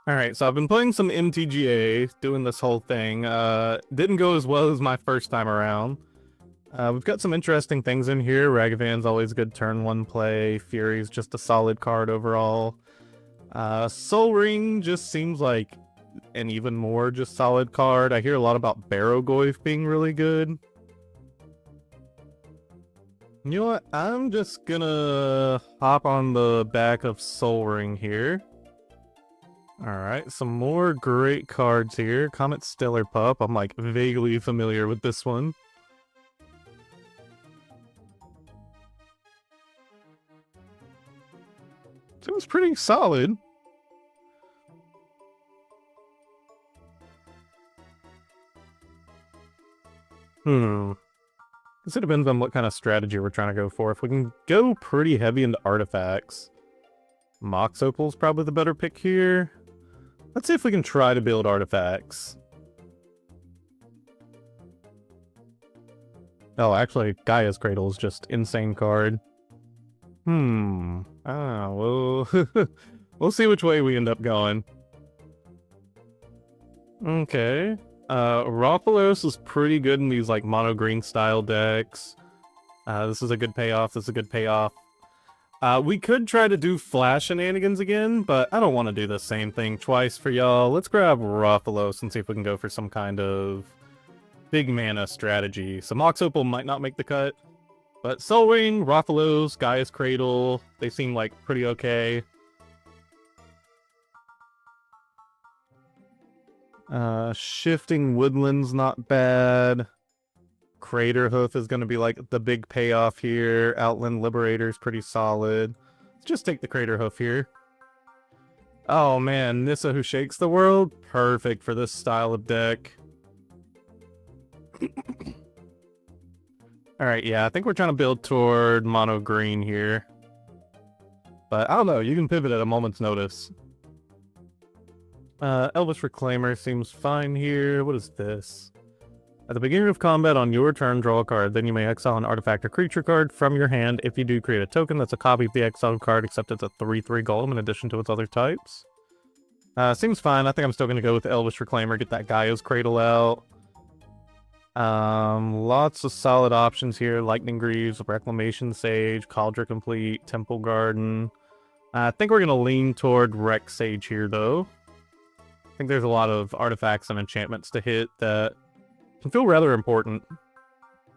Alright, so I've been playing some MTGA, doing this whole thing. Didn't go as well as my first time around. We've got some interesting things in here. Ragavan's always good turn 1 play. Fury's just a solid card overall. Soul Ring just seems like an even more just solid card. I hear a lot about Barrogoyf being really good. You know what? I'm just gonna hop on the back of Soul Ring here. Alright, some more great cards here. Comet Stellar Pup. I'm like vaguely familiar with this one. Seems pretty solid. Guess it depends on what kind of strategy we're trying to go for. If we can go pretty heavy into artifacts, Mox Opal's probably the better pick here. Let's see if we can try to build artifacts. Oh, actually, Gaia's Cradle is just insane card. Well, we'll see which way we end up going. Okay. Ropalos is pretty good in these, like, mono-green style decks. This is a good payoff, this is a good payoff. We could try to do Flash Shenanigans again, but I don't want to do the same thing twice for y'all. Let's grab Ropalos and see if we can go for some kind of big mana strategy. So Mox Opal might not make the cut, but Soul Ring, Ropalos, Gaia's Cradle, they seem like pretty okay. Shifting Woodland's not bad. Crater Hoof is going to be like the big payoff here. Outland Liberator's pretty solid. Let's just take the Crater Hoof here. Oh man, Nissa Who Shakes the World? Perfect for this style of deck. Alright, yeah, I think we're trying to build toward mono green here. But I don't know, you can pivot at a moment's notice. Elvish Reclaimer seems fine here. What is this? At the beginning of combat on your turn, draw a card. Then you may exile an artifact or creature card from your hand. If you do, create a token that's a copy of the exiled card, except it's a 3/3 golem in addition to its other types. Seems fine. I think I'm still going to go with Elvish Reclaimer, get that Gaia's Cradle out. Lots of solid options here. Lightning Greaves, Reclamation Sage, Cauldron Complete, Temple Garden. I think we're going to lean toward Rex Sage here, though. I think there's a lot of artifacts and enchantments to hit that can feel rather important.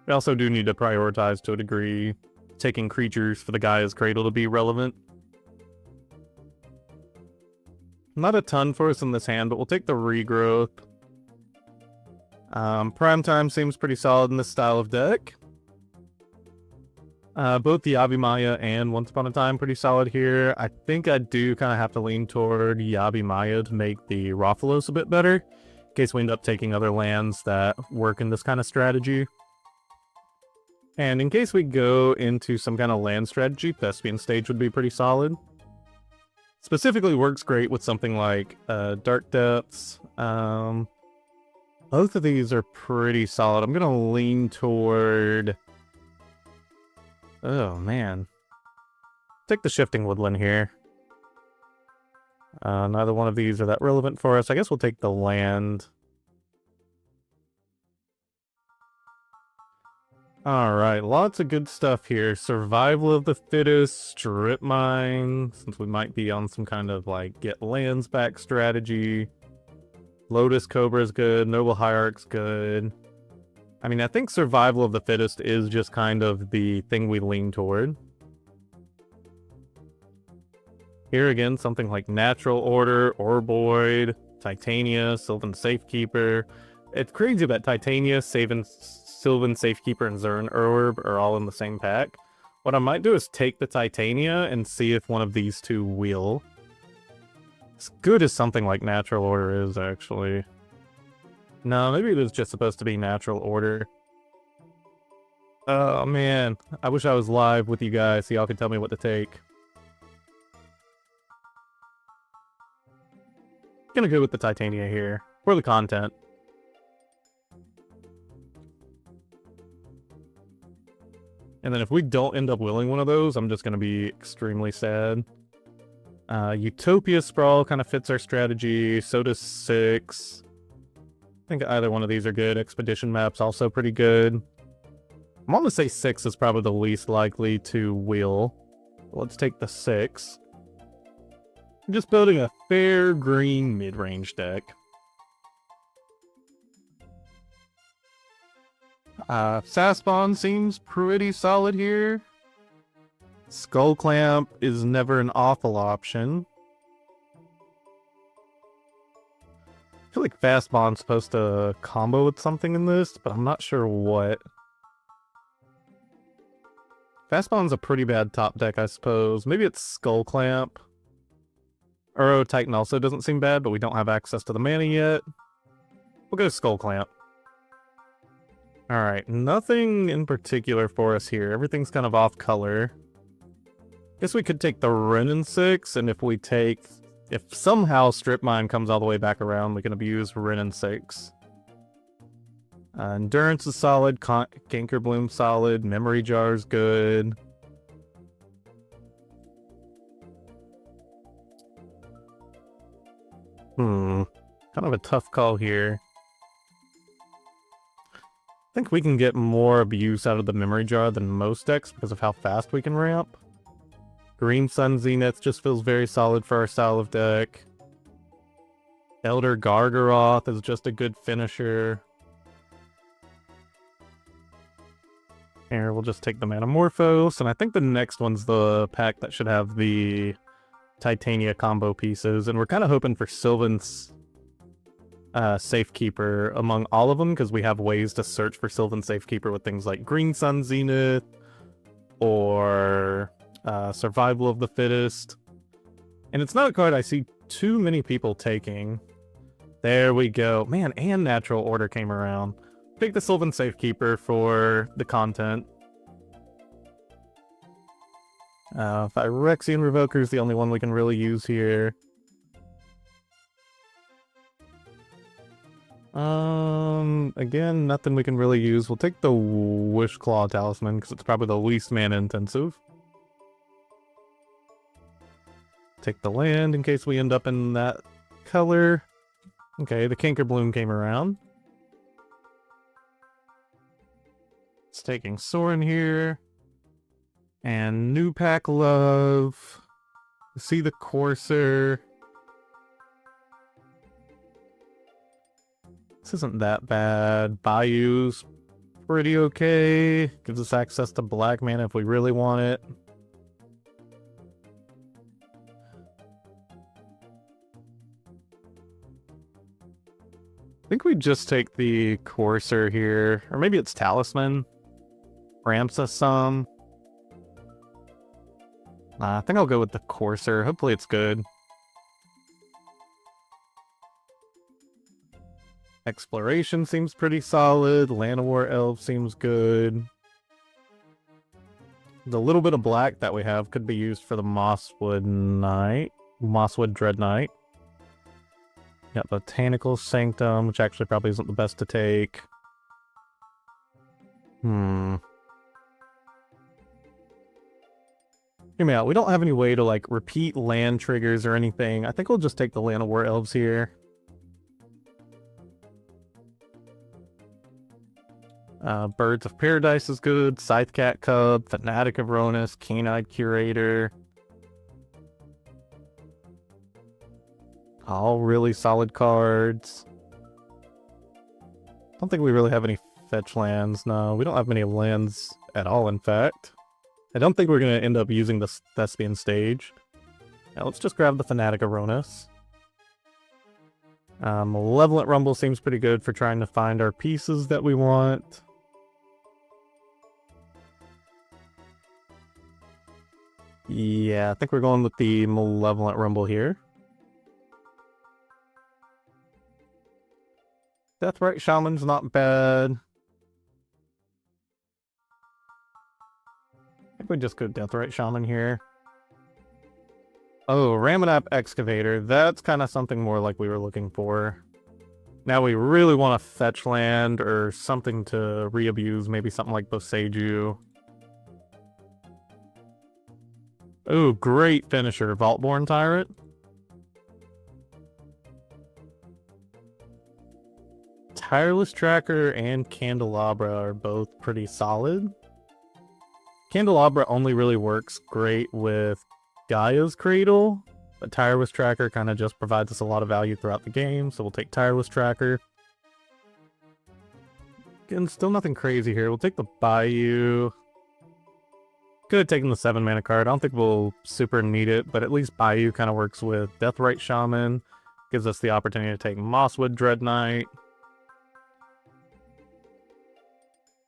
We also do need to prioritize to a degree, taking creatures for the Gaia's Cradle to be relevant. Not a ton for us in this hand, but we'll take the Regrowth. Prime Time seems pretty solid in this style of deck. Both the Yavimaya and Once Upon a Time pretty solid here. I think I do kind of have to lean toward Yavimaya to make the Ropalos a bit better, in case we end up taking other lands that work in this kind of strategy. And in case we go into some kind of land strategy, Thespian Stage would be pretty solid. Specifically works great with something like Dark Depths. Both of these are pretty solid. I'm going to lean toward... Oh, man. Take the Shifting Woodland here. Neither one of these are that relevant for us. I guess we'll take the land. Alright, lots of good stuff here. Survival of the Fittest, Strip Mine, since we might be on some kind of, like, get lands back strategy. Lotus Cobra is good. Noble Hierarch's good. I mean, I think Survival of the Fittest is just kind of the thing we lean toward. Here again, something like Natural Order, Orboid, Titania, Sylvan Safekeeper. It's crazy that Titania, Sylvan Safekeeper, and Zern Orb are all in the same pack. What I might do is take the Titania and see if one of these two will. As good as something like Natural Order is, actually. No, maybe it is just supposed to be Natural Order. Oh, man. I wish I was live with you guys so y'all could tell me what to take. Gonna go with the Titania here, for the content. And then if we don't end up willing one of those, I'm just gonna be extremely sad. Utopia Sprawl kind of fits our strategy. So does 6. I think either one of these are good. Expedition Map's also pretty good. I'm going to say 6 is probably the least likely to wheel. Let's take the 6. I'm just building a fair green mid-range deck. Sasbon seems pretty solid here. Skull Clamp is never an awful option. I feel like Fastbond's supposed to combo with something in this, but I'm not sure what. Fastbond's a pretty bad top deck, I suppose. Maybe it's Skull Clamp. Uro Titan also doesn't seem bad, but we don't have access to the mana yet. We'll go Skull Clamp. Alright, nothing in particular for us here. Everything's kind of off color. Guess we could take the Renin 6, and if somehow Strip Mine comes all the way back around, we can abuse Renin 6. Endurance is solid, Canker Bloom solid, Memory Jar's good. Kind of a tough call here. I think we can get more abuse out of the Memory Jar than most decks because of how fast we can ramp. Green Sun Zenith just feels very solid for our style of deck. Elder Gargaroth is just a good finisher. Here, we'll just take the Manamorphose, and I think the next one's the pack that should have the Titania combo pieces, and we're kind of hoping for Sylvan's Safekeeper among all of them, because we have ways to search for Sylvan Safekeeper with things like Green Sun Zenith, or Survival of the Fittest. And it's not a card I see too many people taking. There we go. Man, and Natural Order came around. Take the Sylvan Safekeeper for the content. Phyrexian Revoker is the only one we can really use here. Again, nothing we can really use. We'll take the Wishclaw Talisman, because it's probably the least mana intensive. Take the land in case we end up in that color. Okay, the Canker Bloom came around. It's taking Sorin here. And New Pack Love. See the Courser. This isn't that bad. Bayou's pretty okay. Gives us access to black mana if we really want it. I think we just take the Courser here. Or maybe it's Talisman. Ramps us some. I think I'll go with the Courser. Hopefully it's good. Exploration seems pretty solid. Llanowar Elf seems good. The little bit of black that we have could be used for the Mosswood Dread Knight. Got Botanical Sanctum, which actually probably isn't the best to take. Hear me out. We don't have any way to, like, repeat land triggers or anything. I think we'll just take the Llanowar Elves here. Birds of Paradise is good. Scythecat Cub, Fanatic of Ronus, Keen-Eyed Curator. All really solid cards. Don't think we really have any fetch lands. No, we don't have many lands at all, in fact. I don't think we're going to end up using the Thespian Stage. Now let's just grab the Fanatic of Ronus. Malevolent Rumble seems pretty good for trying to find our pieces that we want. Yeah, I think we're going with the Malevolent Rumble here. Deathrite Shaman's not bad. I think we just go Deathrite Shaman here. Oh, Ramunap Excavator. That's kind of something more like we were looking for. Now we really want to fetch land or something to re-abuse. Maybe something like Boseiju. Ooh, great finisher, Vaultborn Tyrant. Tireless Tracker and Candelabra are both pretty solid. Candelabra only really works great with Gaia's Cradle, but Tireless Tracker kind of just provides us a lot of value throughout the game, so we'll take Tireless Tracker. Again, still nothing crazy here. We'll take the Bayou. Could have taken the 7-mana card. I don't think we'll super need it, but at least Bayou kind of works with Deathrite Shaman. Gives us the opportunity to take Mosswood Dread Knight.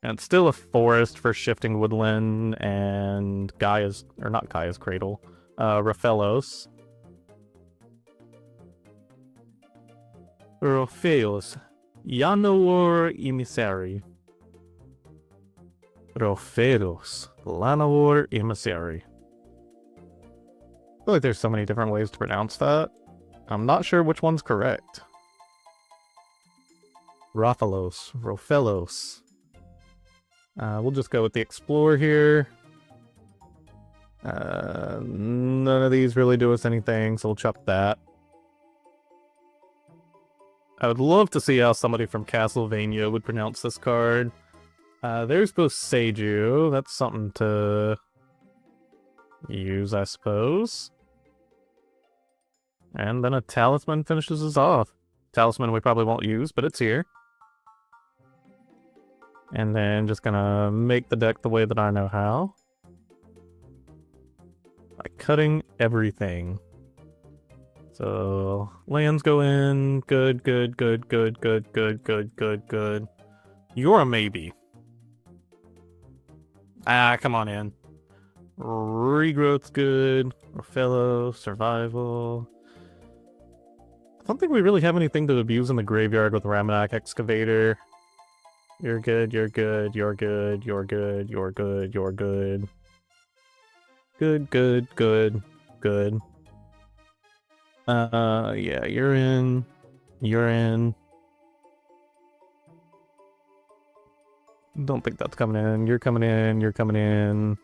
And it's still a forest for Shifting Woodland and Gaia's, or not Gaia's Cradle, Raphelos. Raphelos. Llanowar Emissary. Raphelos. Llanowar Emissary. I feel like there's so many different ways to pronounce that. I'm not sure which one's correct. Raphelos. Raphelos. We'll just go with the Explorer here. None of these really do us anything, so we'll chop that. I would love to see how somebody from Castlevania would pronounce this card. There's both Seiju. That's something to use, I suppose. And then a Talisman finishes us off. Talisman we probably won't use, but it's here. And then just gonna make the deck the way that I know how. By cutting everything. So, lands go in. Good, good, good, good, good, good, good, good, good. You're a maybe. Ah, come on in. Regrowth's good. Fellow, survival. I don't think we really have anything to abuse in the graveyard with Ramadak Excavator. You're good, you're good, you're good, you're good, you're good, you're good. Good, good, good, good. Yeah, you're in. You're in. Don't think that's coming in. You're coming in, you're coming in.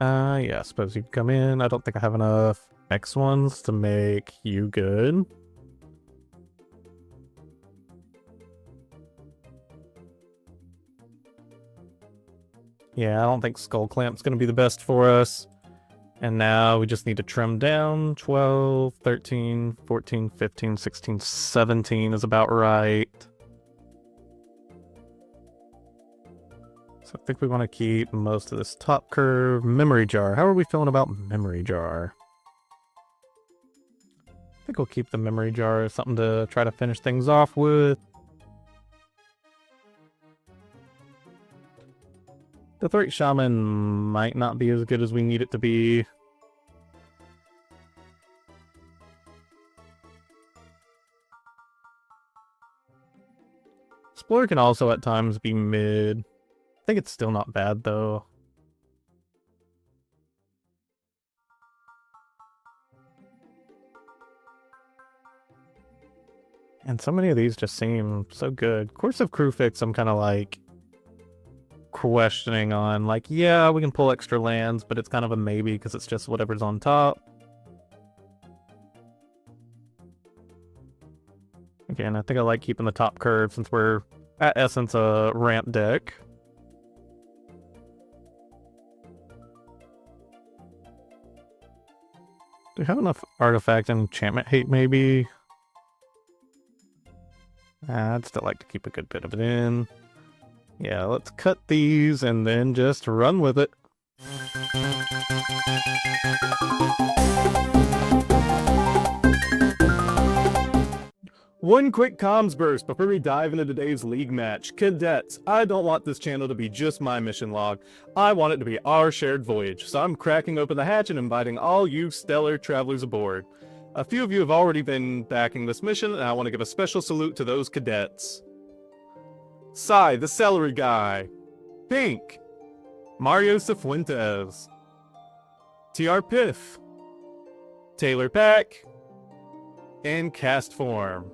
Yeah, I suppose you can come in. I don't think I have enough X1s to make you good. Yeah, I don't think Skull Clamp's going to be the best for us. And now we just need to trim down. 12, 13, 14, 15, 16, 17 is about right. So I think we want to keep most of this top curve. Memory Jar. How are we feeling about Memory Jar? I think we'll keep the Memory Jar as something to try to finish things off with. The Deathrite Shaman might not be as good as we need it to be. Explorer can also at times be mid. I think it's still not bad though. And so many of these just seem so good. Course of Crufix, I'm kind of like questioning on, like, yeah, we can pull extra lands, but it's kind of a maybe because it's just whatever's on top. Again, I think I like keeping the top curve since we're at essence a ramp deck. Do we have enough artifact and enchantment hate maybe? I'd still like to keep a good bit of it in. Yeah, let's cut these and then just run with it. One quick comms burst before we dive into today's league match. Cadets, I don't want this channel to be just my mission log. I want it to be our shared voyage, so I'm cracking open the hatch and inviting all you stellar travelers aboard. A few of you have already been backing this mission, and I want to give a special salute to those cadets. Sai, the celery guy. Pink. Mario Cifuentes. TR Piff. Taylor Pack. And Cast Form.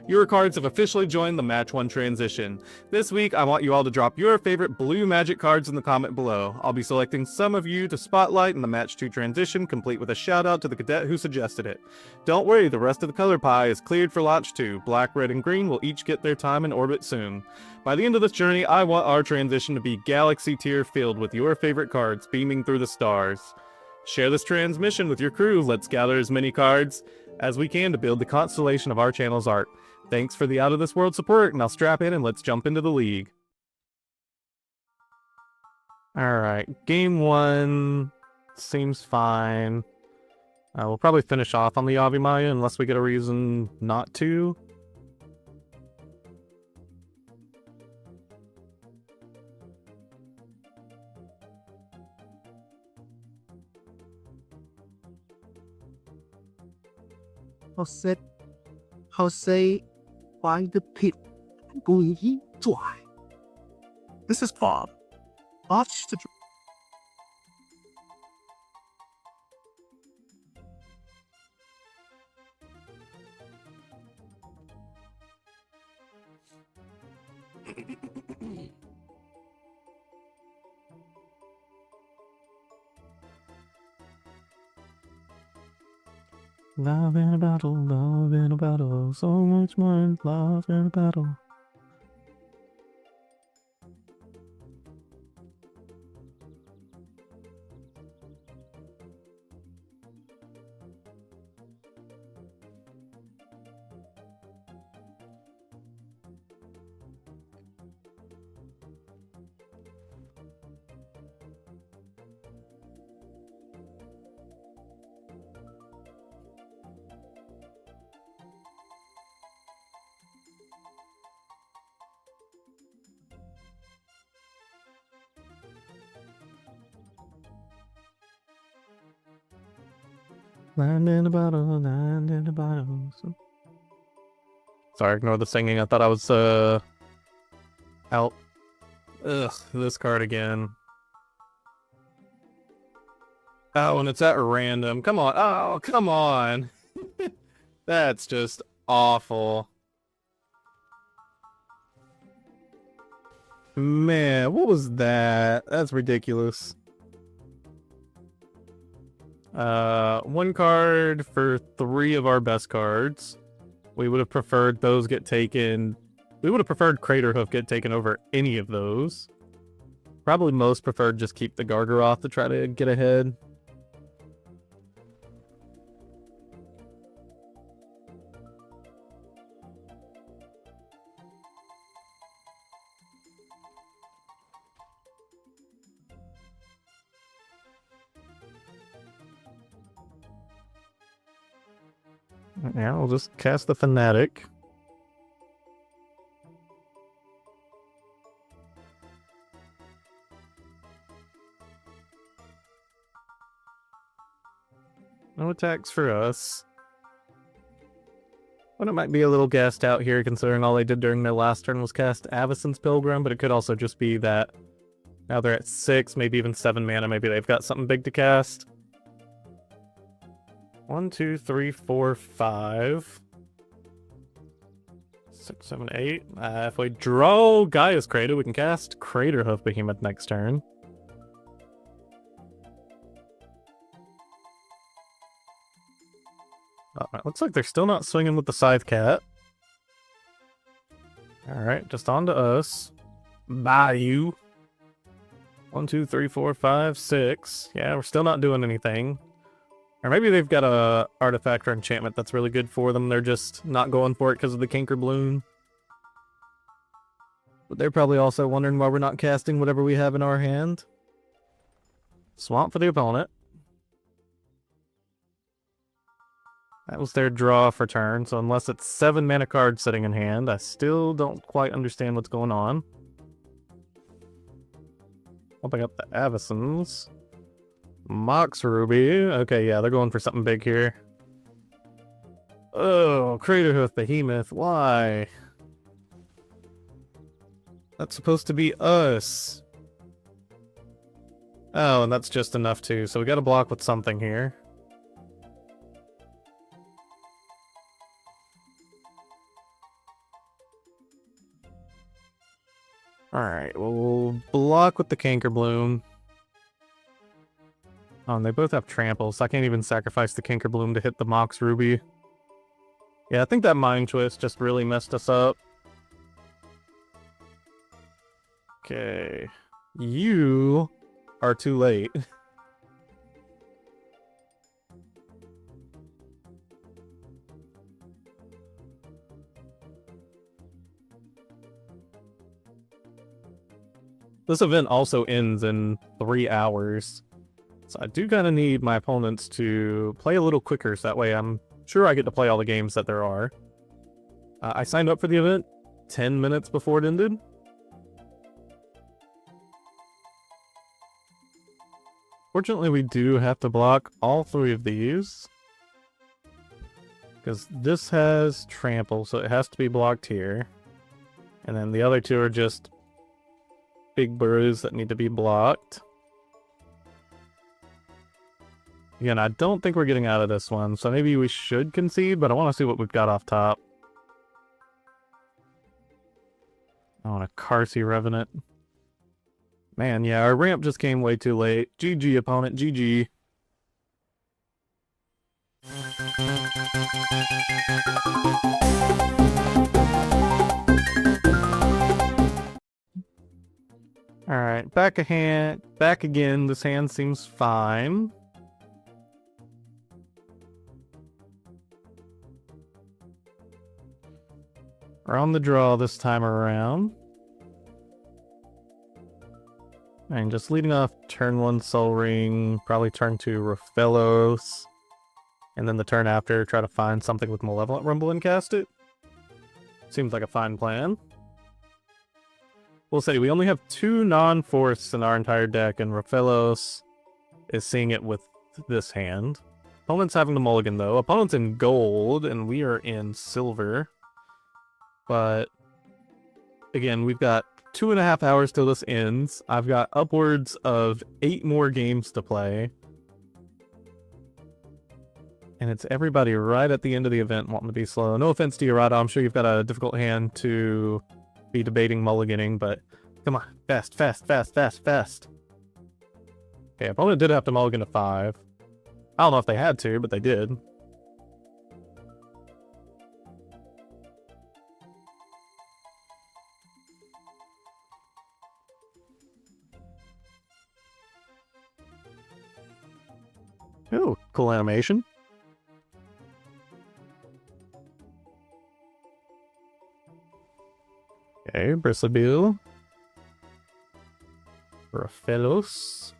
Your cards have officially joined the Match 1 transition. This week, I want you all to drop your favorite blue Magic cards in the comment below. I'll be selecting some of you to spotlight in the Match 2 transition, complete with a shout out to the cadet who suggested it. Don't worry, the rest of the color pie is cleared for Launch 2. Black, red, and green will each get their time in orbit soon. By the end of this journey, I want our transition to be galaxy tier filled with your favorite cards beaming through the stars. Share this transmission with your crew. Let's gather as many cards as we can to build the constellation of our channel's art. Thanks for the out of this world support, and I'll strap in and let's jump into the league. Alright, game 1 seems fine. We'll probably finish off on the Yavimaya unless we get a reason not to. Jose, find the pit. This is Bob. Watch the Love in a battle, so much more love in a battle. Land in a bottle, land in a bottle. Sorry, ignore the singing. I thought I was, out. Ugh, this card again. Oh, and it's at random. Come on. Oh, come on. That's just awful. Man, what was that? That's ridiculous. One card for 3 of our best cards. We would have preferred those get taken. We would have preferred Craterhoof get taken over any of those. Probably most preferred just keep the Gargaroth to try to get ahead. Yeah, we'll just cast the Fanatic. No attacks for us. But it might be a little gassed out here considering all they did during their last turn was cast Avacyn's Pilgrim, but it could also just be that now they're at 6, maybe even 7 mana, maybe they've got something big to cast. 1, 2, 3, 4, 5. 6, 7, 8. If we draw Gaia's Crater, we can cast Craterhoof Behemoth next turn. Looks like they're still not swinging with the Scythe Cat. Alright, just on to us. Bayou. 1, 2, 3, 4, 5, 6. Yeah, we're still not doing anything. Or maybe they've got a artifact or enchantment that's really good for them. They're just not going for it because of the Kinker Bloom. But they're probably also wondering why we're not casting whatever we have in our hand. Swamp for the opponent. That was their draw for turn, so unless it's 7 mana cards sitting in hand, I still don't quite understand what's going on. Pumping up the Avacyns. Mox Ruby. Okay, yeah, they're going for something big here. Oh, Craterhoof Behemoth. Why? That's supposed to be us. Oh, and that's just enough too, so we gotta block with something here. Alright, we'll block with the Canker Bloom. Oh, and they both have trample, so I can't even sacrifice the Canker Bloom to hit the Mox Ruby. Yeah, I think that Mind Twist just really messed us up. Okay. You are too late. This event also ends in 3 hours. So I do kind of need my opponents to play a little quicker, so that way I'm sure I get to play all the games that there are. I signed up for the event 10 minutes before it ended. Fortunately, we do have to block all 3 of these. Because this has trample, so it has to be blocked here. And then the other 2 are just big burrows that need to be blocked. Again, I don't think we're getting out of this one, so maybe we should concede, but I want to see what we've got off top. I want a Carsey Revenant. Man, yeah, our ramp just came way too late. GG, opponent, GG. Alright, back again. This hand seems fine. We're on the draw this time around. And just leading off turn 1 Soul Ring, probably turn 2 Raphelos, and then the turn after try to find something with Malevolent Rumble and cast it. Seems like a fine plan. We'll say we only have 2 non-forests in our entire deck, and Raphelos is seeing it with this hand. Opponent's having the mulligan though. Opponent's in gold, and we are in silver. But again, we've got 2.5 hours till this ends. I've got upwards of 8 more games to play. And it's everybody right at the end of the event wanting to be slow. No offense to you, Rada. I'm sure you've got a difficult hand to be debating mulliganing, but come on. Fast, fast, fast, fast, fast. Okay, opponent did have to mulligan to 5. I don't know if they had to, but they did. Ooh, cool animation. Okay, Bristlebill. Raphelos.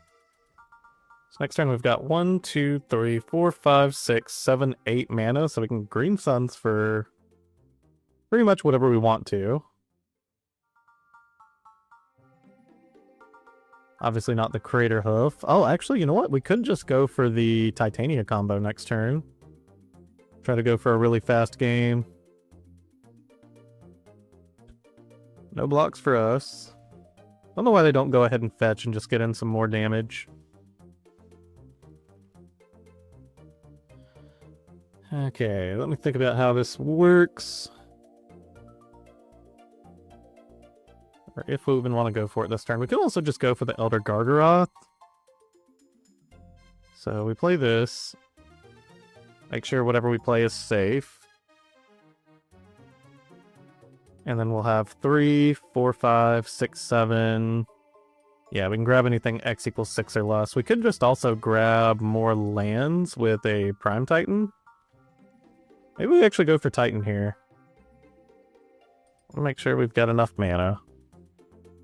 So next turn we've got 1, 2, 3, 4, 5, 6, 7, 8 mana, so we can Green Suns for pretty much whatever we want to. Obviously not the Crater Hoof. Oh, actually, you know what? We could just go for the Titania combo next turn. Try to go for a really fast game. No blocks for us. Don't know why they don't go ahead and fetch and just get in some more damage. Okay, let me think about how this works. Or if we even want to go for it this turn. We could also just go for the Elder Gargaroth. So we play this. Make sure whatever we play is safe. And then we'll have 3, 4, 5, 6, 7. Yeah, we can grab anything X equals 6 or less. We could just also grab more lands with a Prime Titan. Maybe we actually go for Titan here. I'll make sure we've got enough mana.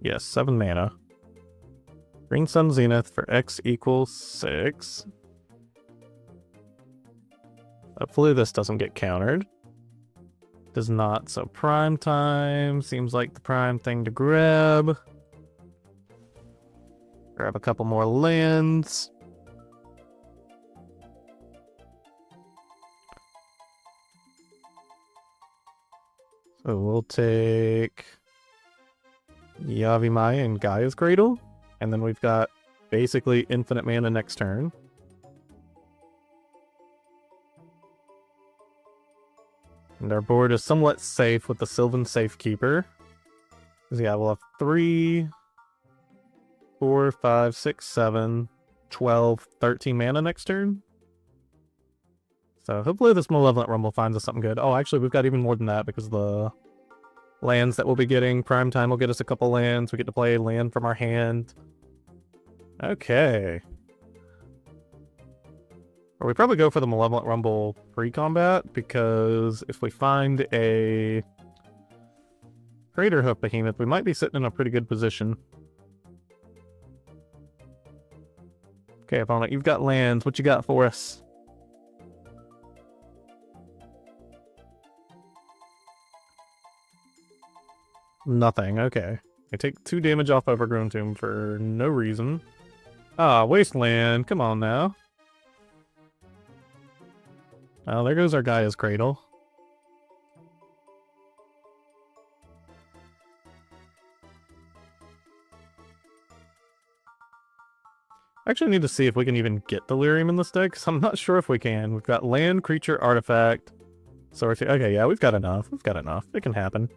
Yes, 7 mana. Green Sun Zenith for X equals 6. Hopefully this doesn't get countered. Does not, so Prime Time seems like the prime thing to grab. Grab a couple more lands. So we'll take Yavimaya and Gaia's Cradle, and then we've got basically infinite mana next turn. And our board is somewhat safe with the Sylvan Safekeeper. So yeah, we'll have 3, 4, 5, 6, 7, 12, 13 mana next turn. So hopefully this Malevolent Rumble finds us something good. Oh, actually, we've got even more than that because the lands that we'll be getting. Prime Time will get us a couple lands. We get to play land from our hand. Okay. Or we probably go for the Malevolent Rumble pre-combat, because if we find a Crater Hoof Behemoth, we might be sitting in a pretty good position. Okay, opponent, you've got lands. What you got for us? Nothing, okay. I take 2 damage off Overgrown Tomb for no reason. Ah, Wasteland, come on now. Oh, there goes our Gaia's Cradle. I actually need to see if we can even get Delirium in this deck, because I'm not sure if we can. We've got land, creature, artifact, sorcery. Okay, yeah, we've got enough. We've got enough. It can happen.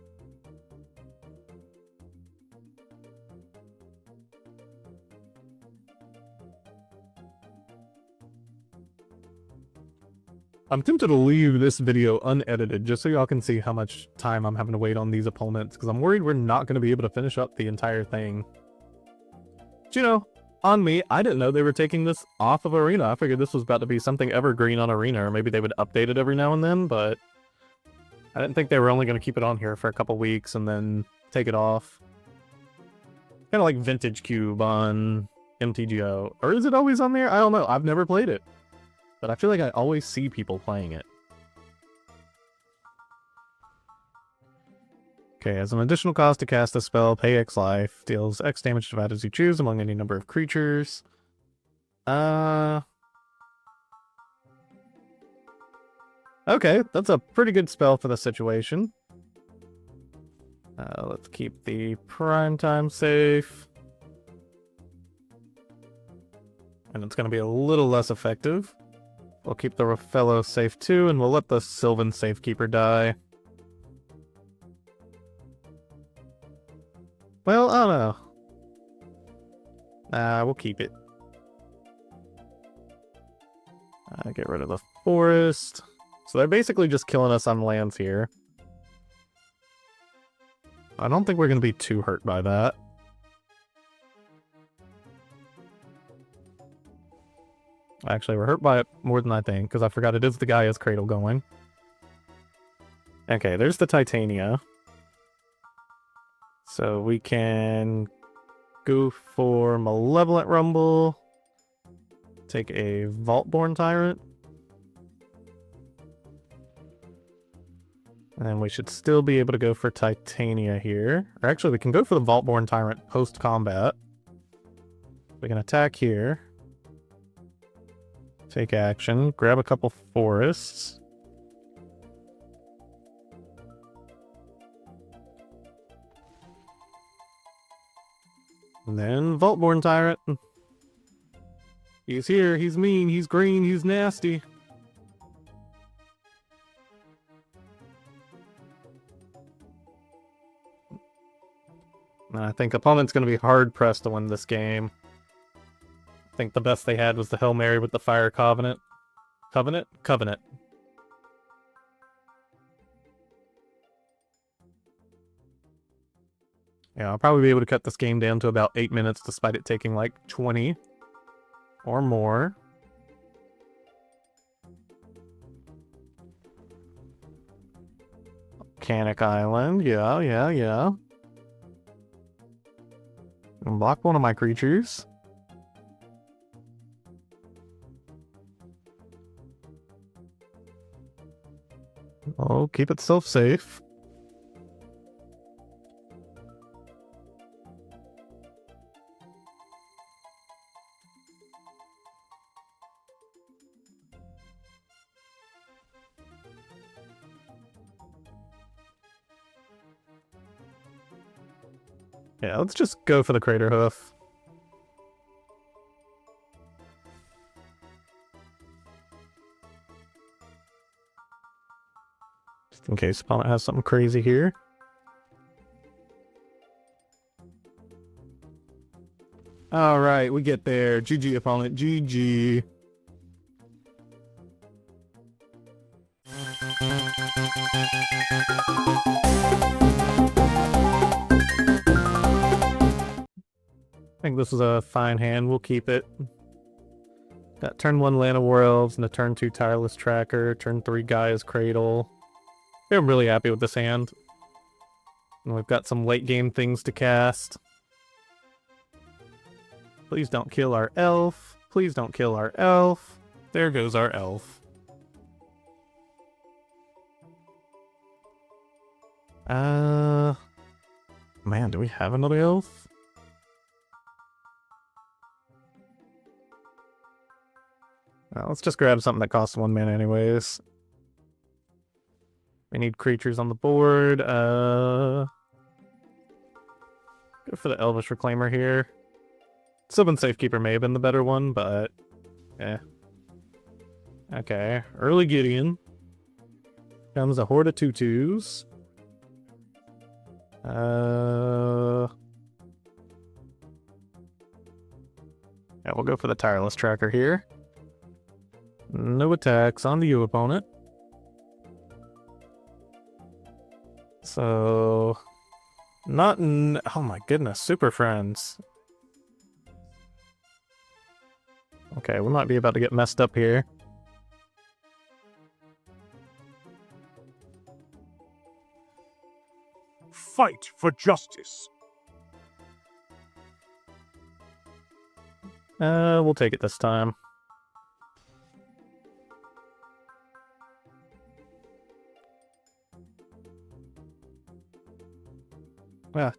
I'm tempted to leave this video unedited just so y'all can see how much time I'm having to wait on these opponents, because I'm worried we're not going to be able to finish up the entire thing. But, you know, on me, I didn't know they were taking this off of Arena. I figured this was about to be something evergreen on Arena, or maybe they would update it every now and then, but I didn't think they were only going to keep it on here for a couple weeks and then take it off. Kind of like Vintage Cube on MTGO. Or is it always on there? I don't know. I've never played it. But I feel like I always see people playing it. Okay, as an additional cost to cast a spell, pay X life. Deals X damage divided as you choose among any number of creatures. Okay, that's a pretty good spell for the situation. Let's keep the Prime Time safe. And it's going to be a little less effective. We'll keep the Raffello safe too, and we'll let the Sylvan Safekeeper die. Well, I don't know. We'll keep it. Get rid of the forest. So they're basically just killing us on lands here. I don't think we're going to be too hurt by that. Actually, we're hurt by it more than I think, because I forgot it is the Gaia's Cradle going. Okay, there's the Titania. So we can go for Malevolent Rumble. Take a Vaultborn Tyrant. And we should still be able to go for Titania here. Or actually, we can go for the Vaultborn Tyrant post-combat. We can attack here. Take action. Grab a couple forests. And then Vaultborn Tyrant. He's here, he's mean, he's green, he's nasty. And I think opponent's going to be hard-pressed to win this game. I think the best they had was the Hail Mary with the Fire Covenant. Covenant? Covenant. Yeah, I'll probably be able to cut this game down to about 8 minutes despite it taking like 20 or more. Volcanic Island, yeah. And block one of my creatures. Oh, keep itself safe. Yeah, let's just go for the Crater Hoof. Just in case opponent has something crazy here. Alright, we get there. GG, opponent. GG. I think this is a fine hand. We'll keep it. Got turn 1 Land of War Elves and a turn 2 Tireless Tracker. Turn 3 Gaia's Cradle. I'm really happy with this hand. And we've got some late game things to cast. Please don't kill our elf. Please don't kill our elf. There goes our elf. Man, do we have another elf? Well, let's just grab something that costs 1 mana anyways. We need creatures on the board. Go for the Elvish Reclaimer here. Sylvan Safekeeper may have been the better one, but eh. Okay, early Gideon. Comes a horde of 2/2s. Yeah, we'll go for the Tireless Tracker here. No attacks on you, opponent. So, oh my goodness, Super Friends. Okay, we might be about to get messed up here. Fight for justice. We'll take it this time.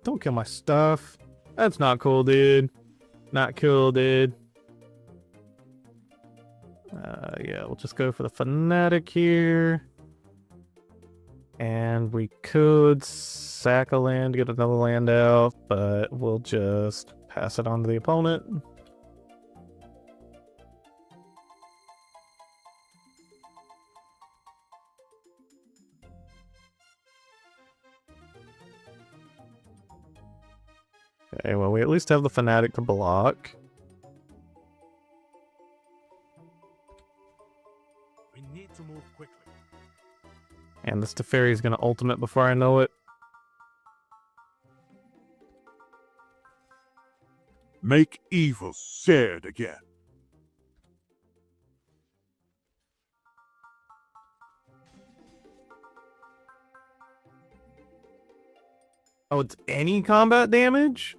Don't kill my stuff. That's not cool, dude. Not cool, dude. Yeah, we'll just go for the Fanatic here. And we could sack a land to get another land out, but we'll just pass it on to the opponent. Okay, well, we at least have the Fanatic to block. We need to move quickly. And this Teferi is going to ultimate before I know it. Make evil sad again. Oh, it's any combat damage?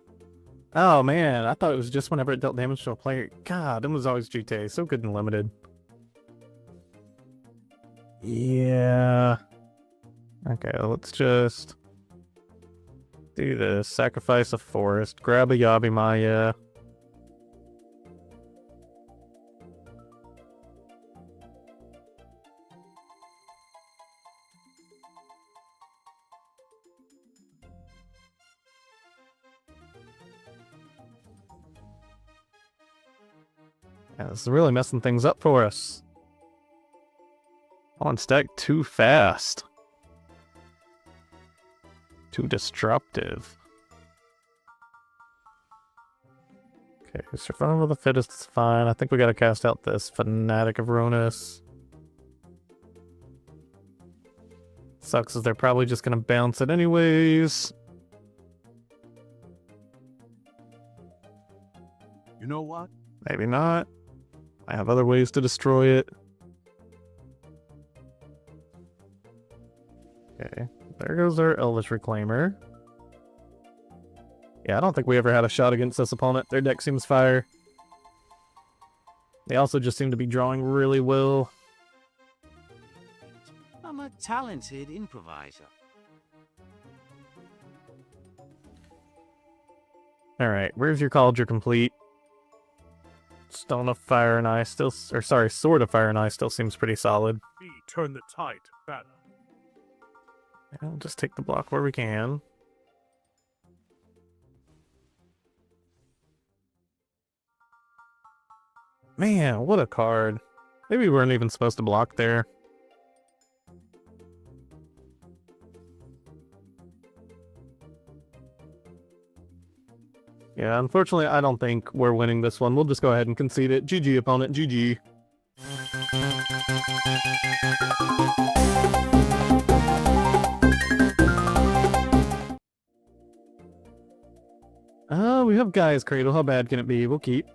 Oh man, I thought it was just whenever it dealt damage to a player. God, it was always GTA. So good and limited. Yeah. Okay, let's just do this. Sacrifice a forest. Grab a Yabimaya. Yeah, this is really messing things up for us. On stack too fast. Too disruptive. Okay, Survival of the Fittest is fine. I think we gotta cast out this Fanatic of Ronus. Sucks as they're probably just gonna bounce it anyways. You know what? Maybe not. I have other ways to destroy it. Okay, there goes our Elvish Reclaimer. Yeah, I don't think we ever had a shot against this opponent. Their deck seems fire. They also just seem to be drawing really well. I'm a talented improviser. Alright, where's your Cauldron complete? Stone of Fire and Ice still, or sorry, Sword of Fire and Ice still seems pretty solid. We turn the tide to battle. I'll just take the block where we can. Man, what a card. Maybe we weren't even supposed to block there. Yeah, unfortunately, I don't think we're winning this one. We'll just go ahead and concede it. GG, opponent. GG. We have Guy's Cradle. How bad can it be? We'll keep.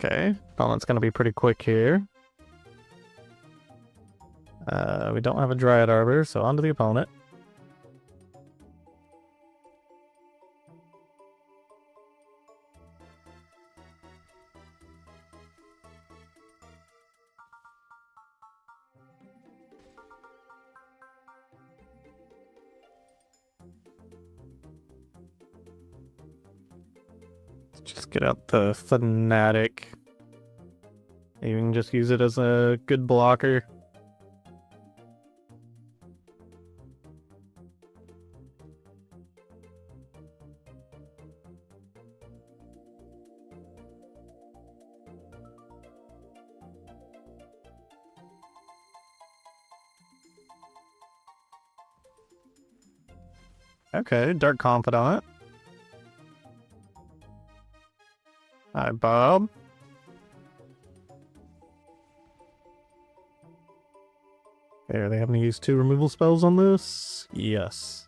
Okay, opponent's gonna be pretty quick here. We don't have a Dryad Arbor, so on to the opponent. Let's just get out the Fanatic. You can just use it as a good blocker. Okay, Dark Confidant. Hi, Bob. Okay, are they having to use 2 removal spells on this? Yes.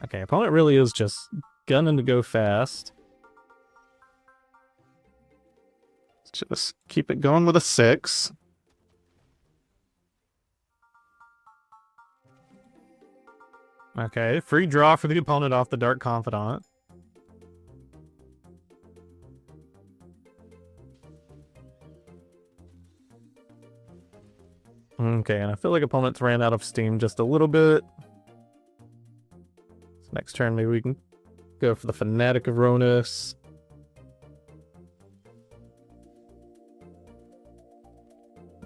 Okay, opponent really is just gunning to go fast. Let's just keep it going with a 6. Okay, free draw for the opponent off the Dark Confidant. Okay, and I feel like opponents ran out of steam just a little bit. So next turn, maybe we can go for the Fanatic of Ronus.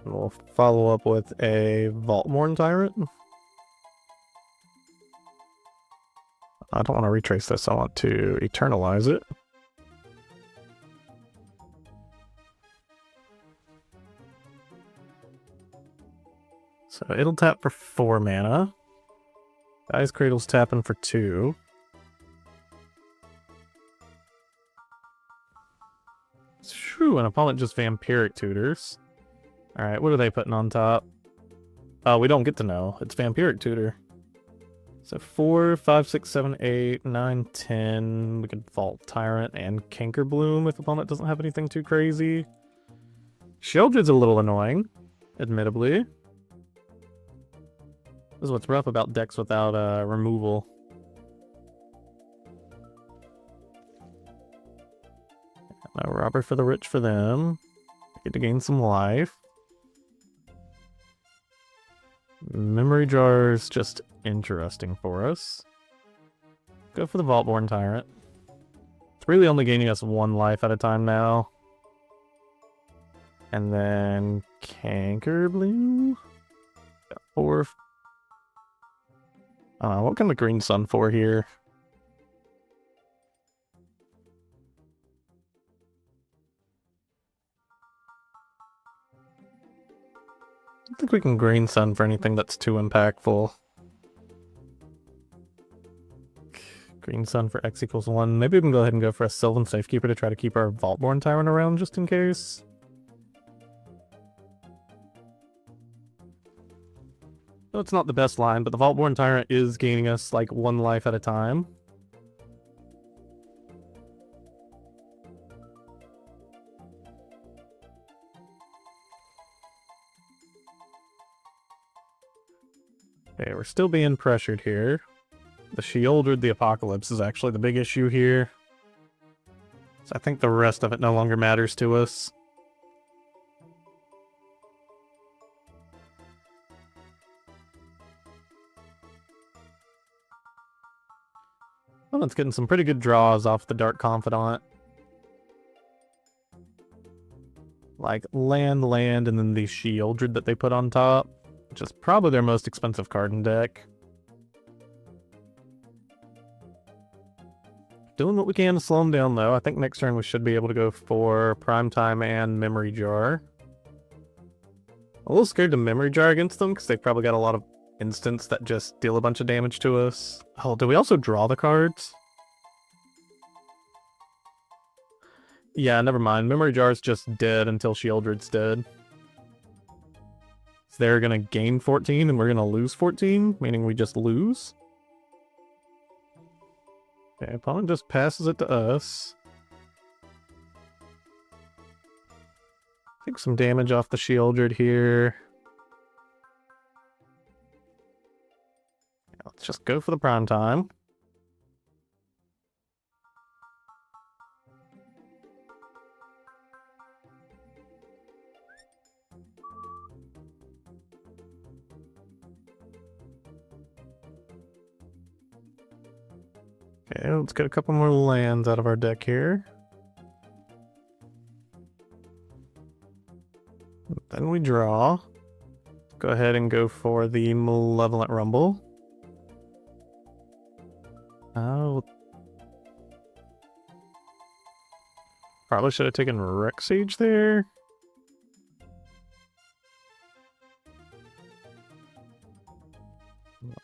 And we'll follow up with a Vaultmorn Tyrant. I don't want to retrace this, I want to eternalize it. So it'll tap for 4 mana. Guy's Cradle's tapping for 2. Shoo, an opponent just Vampiric Tutors. Alright, what are they putting on top? Oh, we don't get to know. It's Vampiric Tutor. So 4, 5, 6, 7, 8, 9, 10. We could Vault Tyrant and Canker Bloom if opponent doesn't have anything too crazy. Sheoldred's a little annoying, admittedly. This is what's rough about decks without removal. No Robber for the Rich for them. Get to gain some life. Memory Jar is just interesting for us. Go for the Vaultborn Tyrant. It's really only gaining us 1 life at a time now. And then Canker Bloom. 4. What can the Green Sun for here? I don't think we can Green Sun for anything that's too impactful. Green Sun for X equals 1. Maybe we can go ahead and go for a Sylvan Safekeeper to try to keep our Vaultborn Tyrant around just in case. So it's not the best line, but the Vaultborn Tyrant is gaining us like 1 life at a time. Okay, we're still being pressured here. The Sheoldred, the Apocalypse is actually the big issue here. So I think the rest of it no longer matters to us. Well, it's getting some pretty good draws off the Dark Confidant. Like land, and then the Sheoldred that they put on top. Which is probably their most expensive card in deck. Doing what we can to slow them down, though. I think next turn we should be able to go for Primetime and Memory Jar. A little scared to Memory Jar against them, because they've probably got a lot of instants that just deal a bunch of damage to us. Oh, do we also draw the cards? Yeah, never mind. Memory Jar's just dead until Sheoldred's dead. So they're gonna gain 14 and we're gonna lose 14, meaning we just lose. Okay, opponent just passes it to us. Take some damage off the Sheoldred here. Let's just go for the prime time. Okay, let's get a couple more lands out of our deck here. Then we draw. Go ahead and go for the Malevolent Rumble. Oh. Probably should have taken Rex Siege there.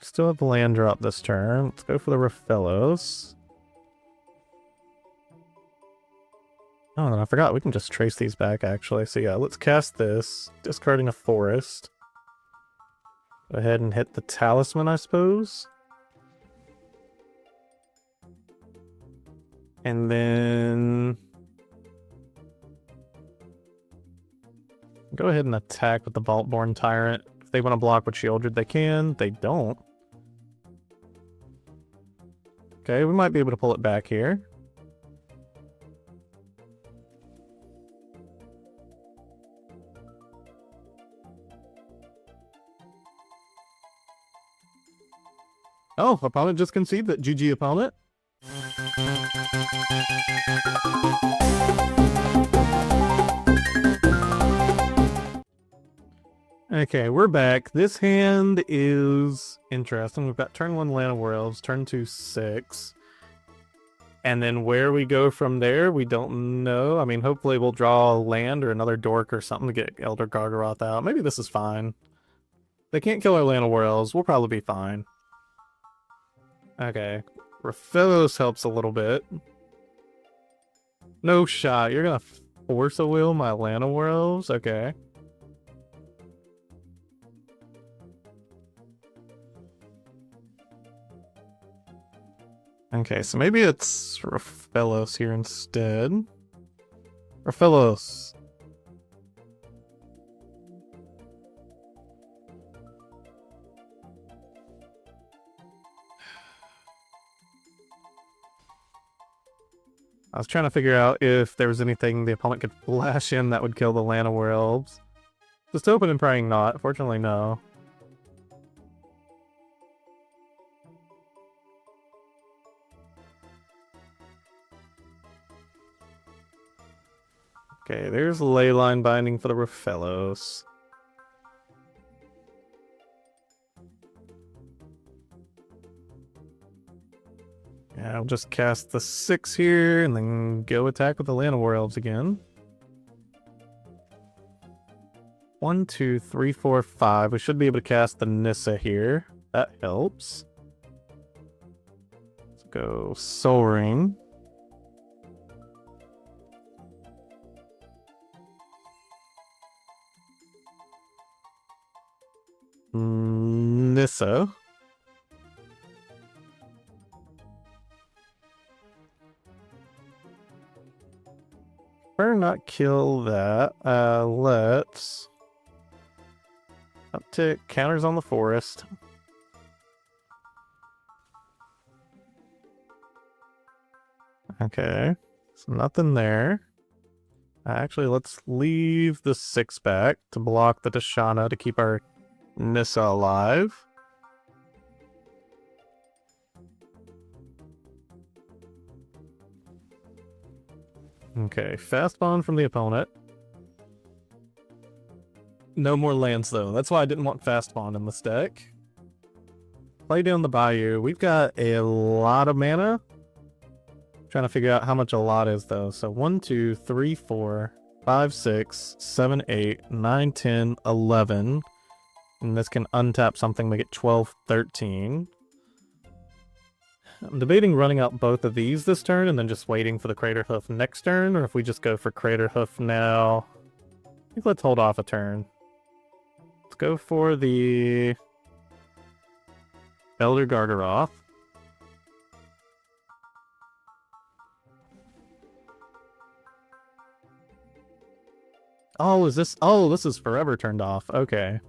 Still have the land drop this turn. Let's go for the Raphellos. Oh, and I forgot we can just trace these back actually. So yeah, let's cast this, discarding a forest. Go ahead and hit the Talisman, I suppose. And then go ahead and attack with the Vaultborn Tyrant. If they want to block with Sheoldred, they can. They don't. Okay, we might be able to pull it back here. Oh, opponent just conceded that. GG, opponent. Okay, we're back. This hand is interesting. We've got turn 1 Land War Elves, turn 2 6. And then where we go from there, we don't know. I mean, hopefully we'll draw a land or another dork or something to get Elder Gargaroth out. Maybe this is fine. They can't kill our Land War Elves. We'll probably be fine. Okay. Raphellos helps a little bit. No shot. You're gonna force a will my Land War Elves? Okay. Okay, so maybe it's Raphellos here instead. Raphellos. I was trying to figure out if there was anything the opponent could flash in that would kill the Land War Elves. Just hoping and praying not. Fortunately, no. Okay, there's Leyline Binding for the Raphellos. Yeah, I'll just cast the 6 here and then go attack with the Land War Elves again. 1, 2, 3, 4, 5. We should be able to cast the Nissa here. That helps. Let's go Soul Ring. Nissa. Better not kill that. Let's uptick counters on the forest. Okay, so nothing there. Actually, let's leave the 6 back to block the Dashana to keep our Nissa alive. Okay, fast bond from the opponent. No more lands though. That's why I didn't want fast bond in this deck. Play down the Bayou. We've got a lot of mana. Trying to figure out how much a lot is though. So 1, 2, 3, 4, 5, 6, 7, 8, 9, 10, 11. And this can untap something, make it 12-13. I'm debating running out both of these this turn and then just waiting for the Crater Hoof next turn, or if we just go for Crater Hoof now. I think let's hold off a turn. Let's go for the Elder Gargaroth. Oh, is this... Oh, this is forever turned off. Okay.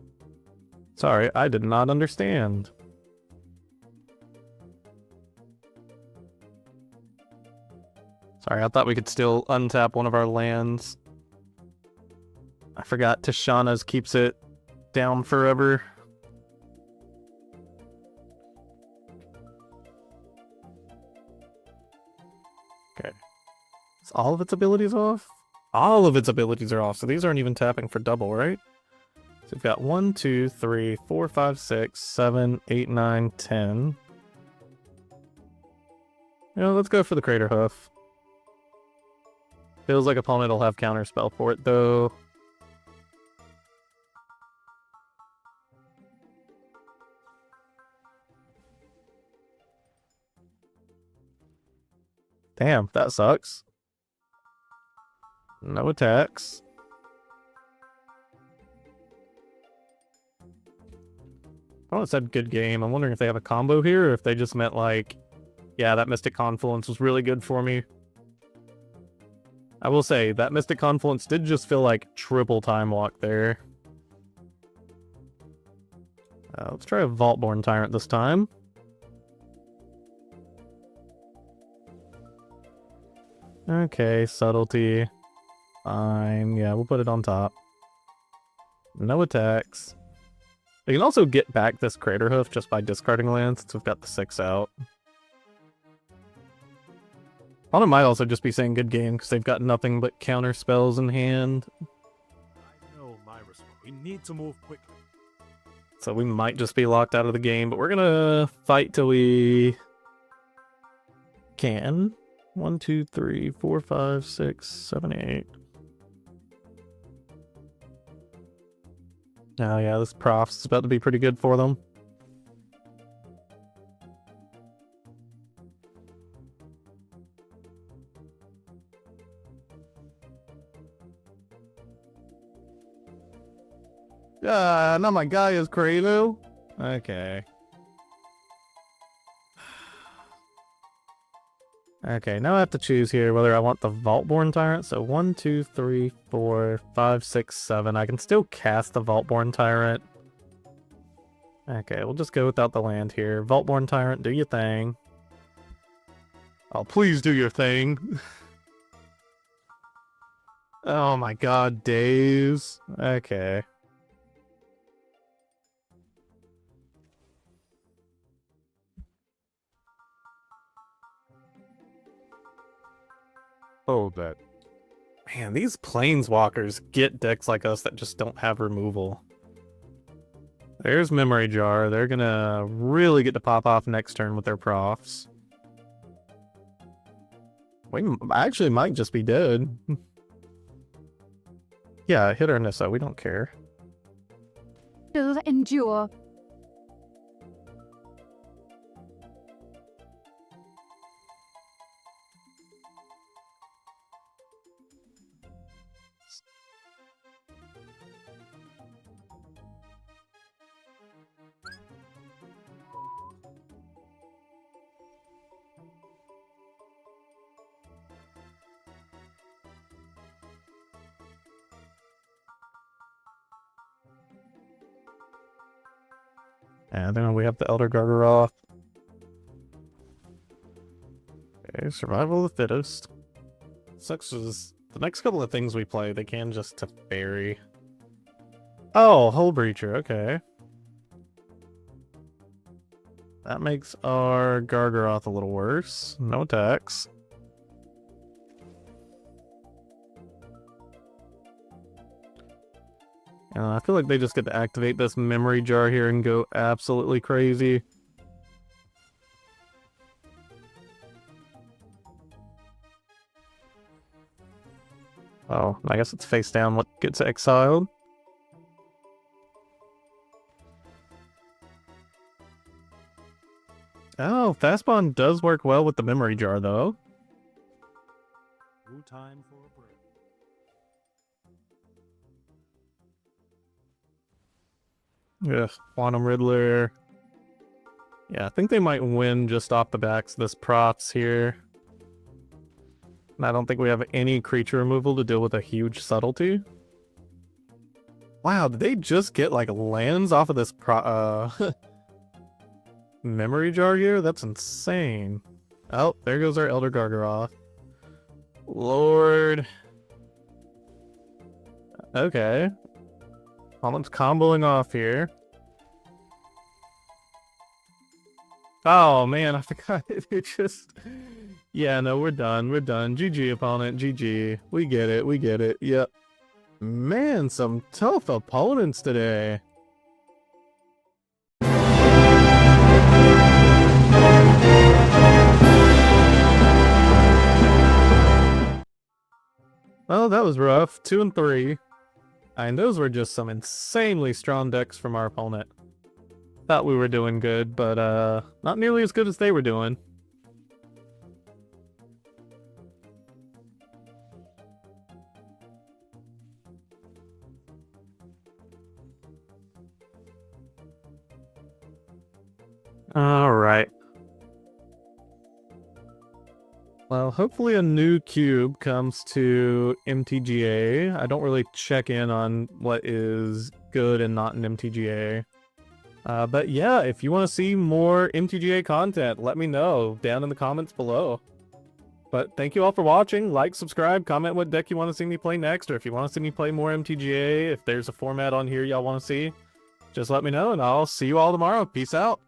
Sorry, I did not understand. Sorry, I thought we could still untap one of our lands. I forgot Tishana's keeps it down forever. Okay. Is all of its abilities off? All of its abilities are off, so these aren't even tapping for double, right? So we've got 1, 2, 3, 4, 5, 6, 7, 8, 9, 10. You know, let's go for the Crater Hoof. Feels like opponent will have counterspell for it, though. Damn, that sucks. No attacks. Opponent said good game. I'm wondering if they have a combo here, or if they just meant like, yeah, that Mystic Confluence was really good for me. I will say, that Mystic Confluence did just feel like triple Time Walk there. Let's try a Vaultborn Tyrant this time. Okay, Subtlety. Fine, yeah, we'll put it on top. No attacks. We can also get back this Crater Hoof just by discarding lands, since we've got the 6 out. Opponent might also just be saying good game, because they've got nothing but counter spells in hand. I know my response. We need to move quickly. So we might just be locked out of the game, but we're gonna fight till we can. 1, 2, 3, 4, 5, 6, 7, 8. Oh yeah, this Prof's is about to be pretty good for them. Not my guy is Kraylu. Okay. Okay, now I have to choose here whether I want the Vaultborn Tyrant. So 1, 2, 3, 4, 5, 6, 7. I can still cast the Vaultborn Tyrant. Okay, we'll just go without the land here. Vaultborn Tyrant, do your thing. Oh, please do your thing. Oh my god, days. Okay. Oh, that. Man, these Planeswalkers get decks like us that just don't have removal. There's Memory Jar. They're gonna really get to pop off next turn with their Profs. We actually might just be dead. Yeah, hit our Nissa. We don't care. Still endure. And then we have the Elder Gargaroth. Okay, Survival of the Fittest. Sucks is the next couple of things we play, they can just Teferi. Oh, Hull Breacher, okay. That makes our Gargaroth a little worse. No attacks. I feel like they just get to activate this Memory Jar here and go absolutely crazy. Oh, I guess it's face down what gets exiled. Fast Spawn does work well with the memory jar, though. No time for a break. Yeah, Quantum Riddler. Yeah, I think they might win just off the backs of this props here. And I don't think we have any creature removal to deal with a huge subtlety. Wow, did they just get like lands off of this memory jar here? That's insane. Oh, there goes our Elder Gargaroth. Lord. Okay. Opponent's comboing off here. Oh man, I forgot it just... Yeah, no, we're done. We're done. GG, opponent. GG. We get it. We get it. Yep. Man, some tough opponents today. Well, that was rough. 2 and 3. And those were just some insanely strong decks from our opponent. Thought we were doing good, but not nearly as good as they were doing. Alright. Well, hopefully a new cube comes to MTGA. I don't really check in on what is good and not in MTGA. But yeah, if you want to see more MTGA content, let me know down in the comments below. But thank you all for watching. Like, subscribe, comment what deck you want to see me play next, or if you want to see me play more MTGA, if there's a format on here y'all want to see, just let me know, and I'll see you all tomorrow. Peace out.